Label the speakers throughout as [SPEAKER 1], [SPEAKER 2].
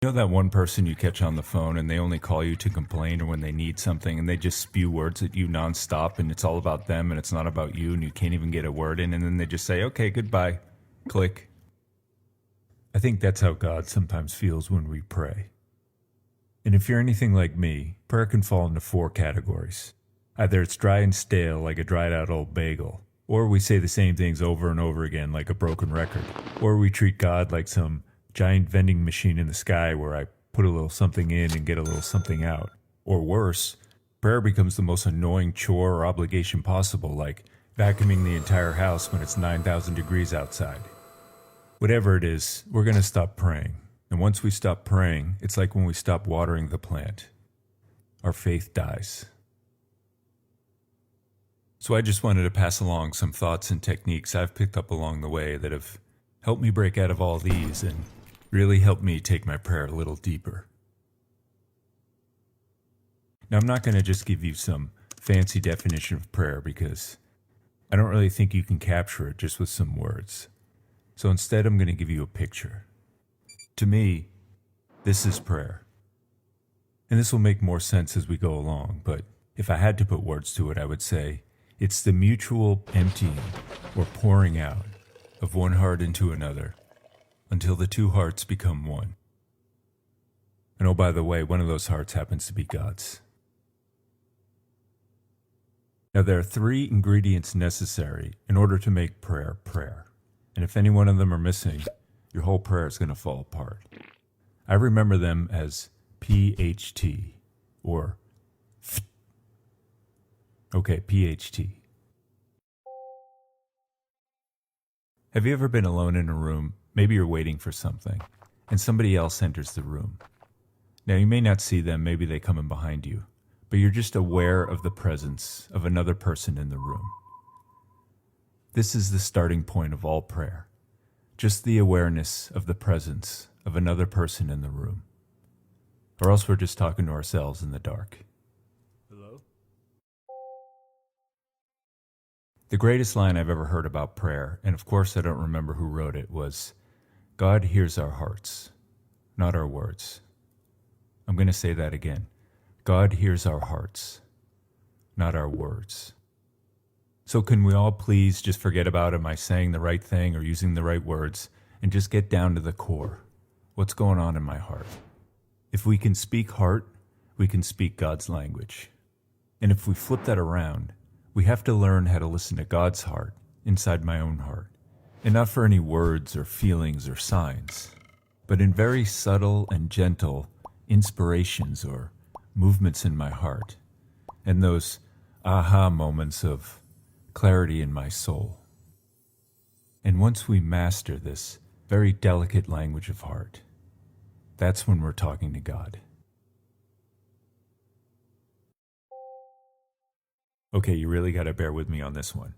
[SPEAKER 1] You know that one person you catch on the phone and they only call you to complain or when they need something and they just spew words at you nonstop and it's all about them and it's not about you and you can't even get a word in and then they just say, okay, goodbye, click. I think that's how God sometimes feels when we pray. And if you're anything like me, prayer can fall into 4 categories. Either it's dry and stale like a dried out old bagel, or we say the same things over and over again like a broken record, or we treat God like some giant vending machine in the sky where I put a little something in and get a little something out. Or worse, prayer becomes the most annoying chore or obligation possible, like vacuuming the entire house when it's 9,000 degrees outside. Whatever it is, we're going to stop praying. And once we stop praying, it's like when we stop watering the plant. Our faith dies. So I just wanted to pass along some thoughts and techniques I've picked up along the way that have helped me break out of all these and really helped me take my prayer a little deeper. Now, I'm not going to just give you some fancy definition of prayer because I don't really think you can capture it just with some words. So instead, I'm going to give you a picture. To me, this is prayer. And this will make more sense as we go along, but if I had to put words to it, I would say it's the mutual emptying or pouring out of one heart into another until the 2 hearts become one. And oh, by the way, one of those hearts happens to be God's. Now, there are 3 ingredients necessary in order to make prayer prayer. And if any one of them are missing, your whole prayer is going to fall apart. I remember them as PHT or PHT. Have you ever been alone in a room? Maybe you're waiting for something, and somebody else enters the room. Now, you may not see them, maybe they come in behind you, but you're just aware of the presence of another person in the room. This is the starting point of all prayer, just the awareness of the presence of another person in the room. Or else we're just talking to ourselves in the dark. Hello? The greatest line I've ever heard about prayer, and of course I don't remember who wrote it, was, God hears our hearts, not our words. I'm going to say that again. God hears our hearts, not our words. So can we all please just forget about am I saying the right thing or using the right words and just get down to the core? What's going on in my heart? If we can speak heart, we can speak God's language. And if we flip that around, we have to learn how to listen to God's heart inside my own heart. And not for any words or feelings or signs, but in very subtle and gentle inspirations or movements in my heart, and those aha moments of clarity in my soul. And once we master this very delicate language of heart, that's when we're talking to God. Okay, you really got to bear with me on this one.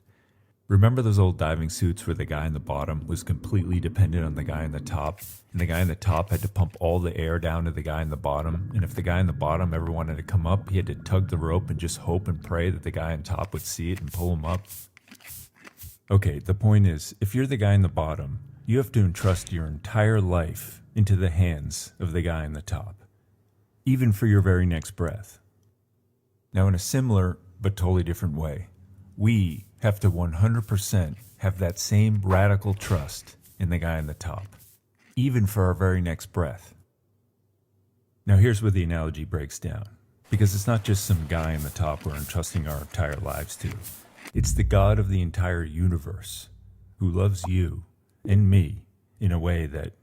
[SPEAKER 1] Remember those old diving suits where the guy in the bottom was completely dependent on the guy in the top, and the guy in the top had to pump all the air down to the guy in the bottom, and if the guy in the bottom ever wanted to come up, he had to tug the rope and just hope and pray that the guy on top would see it and pull him up? Okay, the point is, if you're the guy in the bottom, you have to entrust your entire life into the hands of the guy in the top, even for your very next breath. Now, in a similar but totally different way, we have to 100% have that same radical trust in the guy in the top, even for our very next breath. Now here's where the analogy breaks down, because it's not just some guy in the top we're entrusting our entire lives to. It's the God of the entire universe who loves you and me in a way that,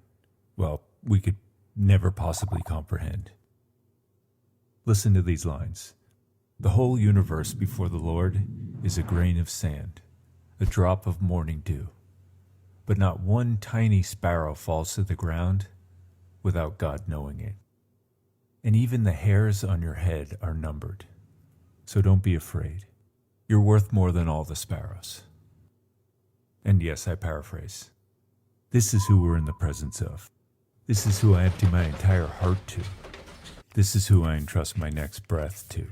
[SPEAKER 1] well, we could never possibly comprehend. Listen to these lines. The whole universe before the Lord is a grain of sand, a drop of morning dew. But not one tiny sparrow falls to the ground without God knowing it. And even the hairs on your head are numbered. So don't be afraid. You're worth more than all the sparrows. And yes, I paraphrase. This is who we're in the presence of. This is who I empty my entire heart to. This is who I entrust my next breath to.